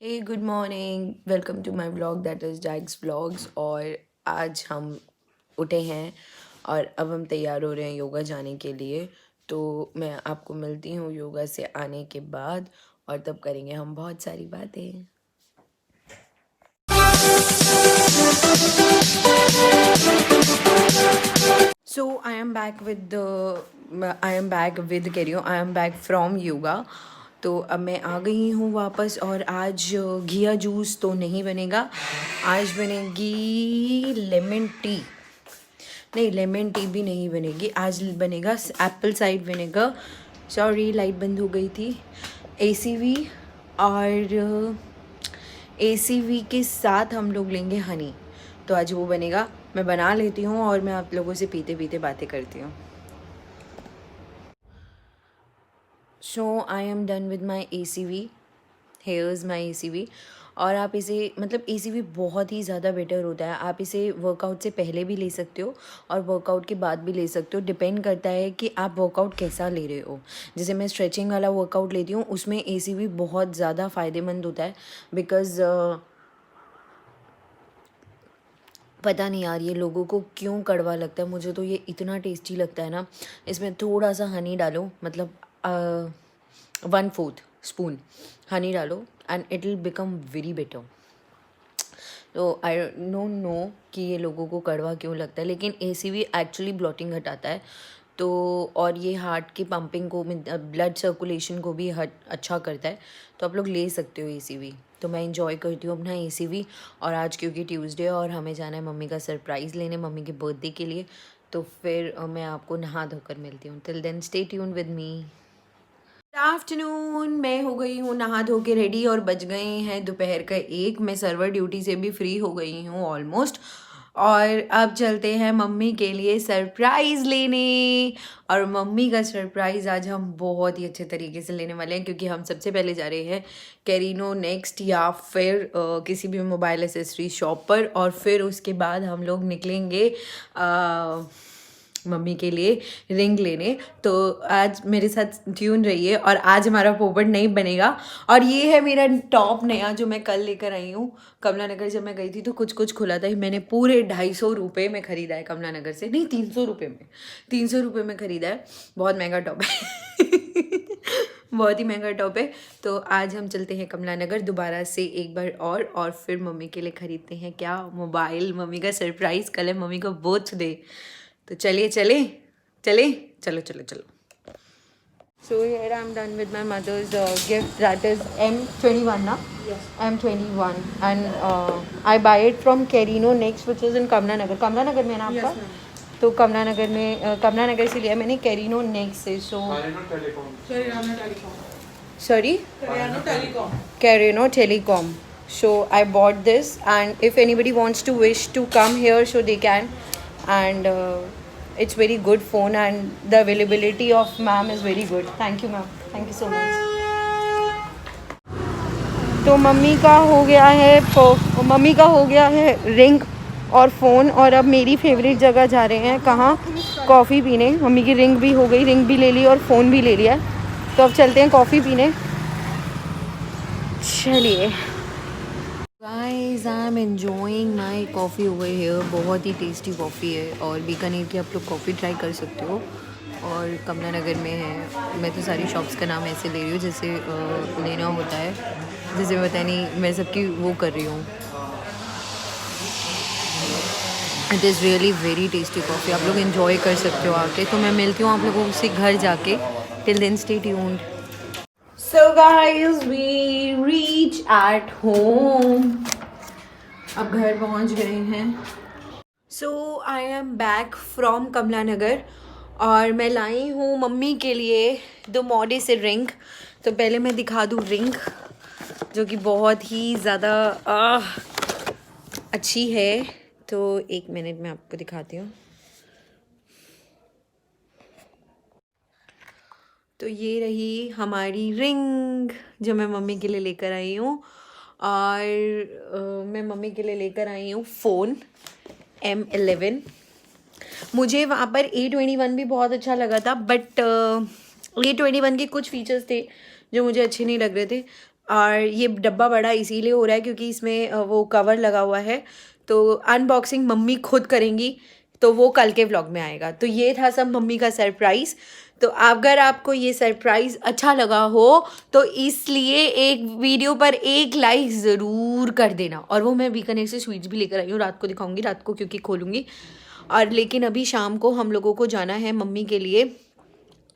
Hey good morning, welcome to my vlog that is Jack's vlogs. और आज हम उठे हैं और अब हम तैयार हो रहे हैं योगा जाने के लिए। तो मैं आपको मिलती हूँ योगा से आने के बाद और तब करेंगे हम बहुत सारी बातें। So I am back from yoga. तो अब मैं आ गई हूँ वापस और आज घिया जूस तो नहीं बनेगा, आज बनेगी लेमन टी। नहीं, लेमन टी भी नहीं बनेगी, आज बनेगा Apple side vinegar. Sorry, light बंद हो गई थी। एसीवी और एसीवी के साथ हम लोग लेंगे हनी। तो आज वो बनेगा, मैं बना लेती हूँ और मैं आप लोगों से पीते पीते बातें करती हूँ। So I am done with my ACV, here's my ACV। और आप इसे मतलब ACV बहुत ही ज़्यादा बेटर होता है। आप इसे वर्कआउट से पहले भी ले सकते हो और वर्कआउट के बाद भी ले सकते हो, डिपेंड करता है कि आप वर्कआउट कैसा ले रहे हो। जैसे मैं स्ट्रेचिंग वाला वर्कआउट लेती हूँ, उसमें ACV बहुत ज़्यादा फ़ायदेमंद होता है। बिकॉज़ पता नहीं यार, ये लोगों को क्यों कड़वा लगता है, मुझे तो ये इतना टेस्टी लगता है ना। इसमें थोड़ा सा हनी डालो, मतलब 1/4 स्पून हनी डालो and it will become very better. तो आई डोंट नो कि ये लोगों को कड़वा क्यों लगता है, लेकिन ACV एक्चुअली ब्लॉटिंग हटाता है। तो और ये हार्ट की पंपिंग को, ब्लड सर्कुलेशन को भी अच्छा करता है। तो आप लोग ले सकते हो ACV। तो मैं इंजॉय करती हूँ अपना ACV। और आज क्योंकि ट्यूसडे है और हमें जाना है मम्मी का सरप्राइज़ लेने, मम्मी के बर्थडे के लिए। तो फिर मैं आपको नहा धोकर मिलती हूँ। Till then stay tune with me. Good afternoon, मैं हो गई हूँ नहा धो के रेडी और बज गए हैं दोपहर का 1। मैं सर्वर ड्यूटी से भी फ्री हो गई हूँ ऑलमोस्ट। और अब चलते हैं मम्मी के लिए सरप्राइज़ लेने। और मम्मी का सरप्राइज़ आज हम बहुत ही अच्छे तरीके से लेने वाले हैं, क्योंकि हम सबसे पहले जा रहे हैं कैरिनो नेक्स्ट या फिर किसी भी मोबाइल एसेसरी शॉप पर, और फिर उसके बाद हम लोग निकलेंगे मम्मी के लिए रिंग लेने। तो आज मेरे साथ ट्यून रहिए। और आज हमारा पोपट नहीं बनेगा। और ये है मेरा टॉप नया जो मैं कल लेकर आई हूँ। कमला नगर जब मैं गई थी तो कुछ कुछ खुला था, मैंने पूरे 250 रुपये में ख़रीदा है कमला नगर से। नहीं, 300 रुपये में, 300 रुपये में ख़रीदा है। बहुत महंगा टॉप है बहुत ही महंगा टॉप है। तो आज हम चलते हैं कमला नगर दोबारा से एक बार और फिर मम्मी के लिए ख़रीदते हैं क्या, मोबाइल। मम्मी का सरप्राइज़ कल है, मम्मी का बर्थडे। तो चलिए चले चले चलो चलो चलो। So here I'm done with my mother's gift, that is M21 na? Yes. M21 and I buy it from Carino Next, which is in Kamla Nagar. Kamla Nagar में ना आपका? Yes, तो कमला नगर में कमला नगर से लिया मैंने कैरिनो नेक्स्ट से। सो सॉरी, कैरिनो telecom. So I bought this, and if anybody wants to wish to come here, so they can. And it's very good phone, and the availability of ma'am is very good. Thank you ma'am, thank you so much. तो mummy का हो गया है ring और phone. और अब मेरी favourite जगह जा रहे हैं, कहाँ? कॉफ़ी पीने। मम्मी की रिंग भी हो गई, रिंग भी ले ली और फ़ोन भी ले लिया। तो अब चलते हैं कॉफ़ी पीने। चलिए guys, I am enjoying my coffee over here. बहुत ही टेस्टी कॉफ़ी है और बीकानेर की आप लोग कॉफ़ी ट्राई कर सकते हो। और कमला नगर में है। मैं तो सारी शॉप्स का नाम ऐसे ले रही हूँ जैसे लेना होता है, जैसे पता नहीं मैं सबकी वो कर रही हूँ। It is really very tasty coffee, आप लोग इन्जॉय कर सकते हो आके। तो मैं मिलती हूँ आप लोगों से घर जाके। Till then stay tuned. So guys, we reach at home. अब घर पहुंच गए हैं। So I am back from कमला नगर और मैं लाई हूँ मम्मी के लिए 2 मोडे से रिंग। तो पहले मैं दिखा दूँ रिंग, जो कि बहुत ही ज़्यादा अच्छी है। तो 1 मिनट में आपको दिखाती हूँ। तो ये रही हमारी रिंग जो मैं मम्मी के लिए लेकर आई हूँ। और मैं मम्मी के लिए लेकर आई हूँ फ़ोन M11। मुझे वहाँ पर A21 भी बहुत अच्छा लगा था, बट A21 के कुछ फीचर्स थे जो मुझे अच्छे नहीं लग रहे थे। और ये डब्बा बड़ा इसीलिए हो रहा है क्योंकि इसमें वो कवर लगा हुआ है, तो अनबॉक्सिंग मम्मी खुद करेंगी, तो वो कल के व्लॉग में आएगा। तो ये था सब मम्मी का सरप्राइज़। तो अगर आपको ये सरप्राइज़ अच्छा लगा हो तो इसलिए एक वीडियो पर 1 लाइक ज़रूर कर देना। और वो मैं बीकानेर से स्वीट्स भी लेकर आई हूँ, रात को दिखाऊंगी, रात को क्योंकि खोलूँगी। और लेकिन अभी शाम को हम लोगों को जाना है मम्मी के लिए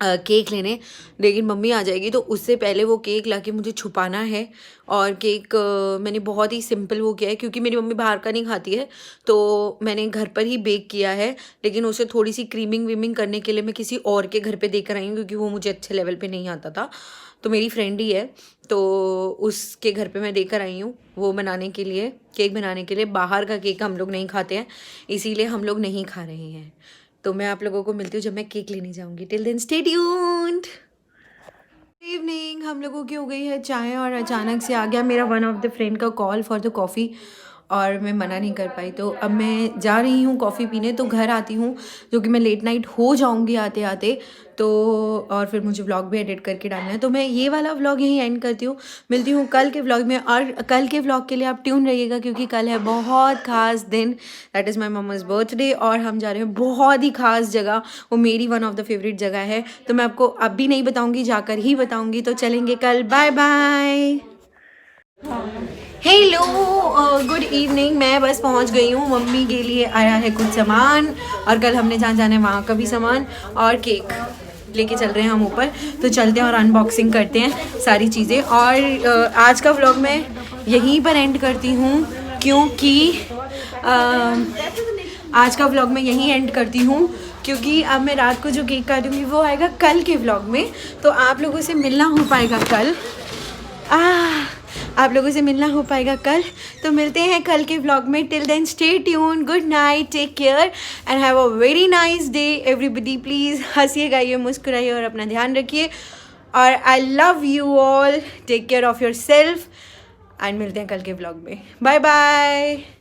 केक लेने, लेकिन मम्मी आ जाएगी तो उससे पहले वो केक लाके मुझे छुपाना है। और केक मैंने बहुत ही सिंपल वो किया है क्योंकि मेरी मम्मी बाहर का नहीं खाती है, तो मैंने घर पर ही बेक किया है। लेकिन उसे थोड़ी सी क्रीमिंग वीमिंग करने के लिए मैं किसी और के घर पे देकर आई हूँ क्योंकि वो मुझे अच्छे लेवल पे नहीं आता था, तो मेरी फ्रेंड ही है, तो उसके घर पे मैं देकर आई हूँ वो बनाने के लिए, केक बनाने के लिए। बाहर का केक हम लोग नहीं खाते हैं, इसीलिए हम लोग नहीं खा रहे हैं। तो मैं आप लोगों को मिलती हूँ जब मैं केक लेने जाऊँगी। Till then stay tuned. Evening हम लोगों की हो गई है चाय, और अचानक से आ गया मेरा वन ऑफ द फ्रेंड का कॉल फॉर द कॉफ़ी, और मैं मना नहीं कर पाई। तो अब मैं जा रही हूँ कॉफ़ी पीने, तो घर आती हूँ जो कि मैं लेट नाइट हो जाऊँगी आते आते। तो और फिर मुझे व्लॉग भी एडिट करके डालना है, तो मैं ये वाला व्लॉग यहीं एंड करती हूँ। मिलती हूँ कल के व्लॉग में, और कल के व्लॉग के लिए आप ट्यून रहिएगा क्योंकि कल है बहुत ख़ास दिन, that is my mumma's birthday. और हम जा रहे हैं बहुत ही ख़ास जगह, वो मेरी वन ऑफ द फेवरेट जगह है, तो मैं आपको अब भी नहीं बताऊँगी, जाकर ही बताऊँगी। तो चलेंगे कल, bye bye. Hello, good evening. मैं बस पहुंच गई हूँ, मम्मी के लिए आया है कुछ सामान, और कल हमने जहाँ जाना है वहाँ का भी सामान, और केक लेके चल रहे हैं हम ऊपर। तो चलते हैं और अनबॉक्सिंग करते हैं सारी चीज़ें। और आज का व्लॉग मैं यहीं पर एंड करती हूँ क्योंकि आज का व्लॉग मैं यहीं एंड करती हूँ क्योंकि अब मैं रात को जो केक काटूँगी वो आएगा कल के व्लॉग में, तो आप लोगों से मिलना हो पाएगा कल। आप लोगों से मिलना हो पाएगा कल, तो मिलते हैं कल के व्लॉग में। Till then stay tuned, good night, take care and have a very nice day everybody. Please हंसिए, गाइए, मुस्कुराइए और अपना ध्यान रखिए। और I love you all, take care of yourself, and मिलते हैं कल के व्लॉग में। Bye bye.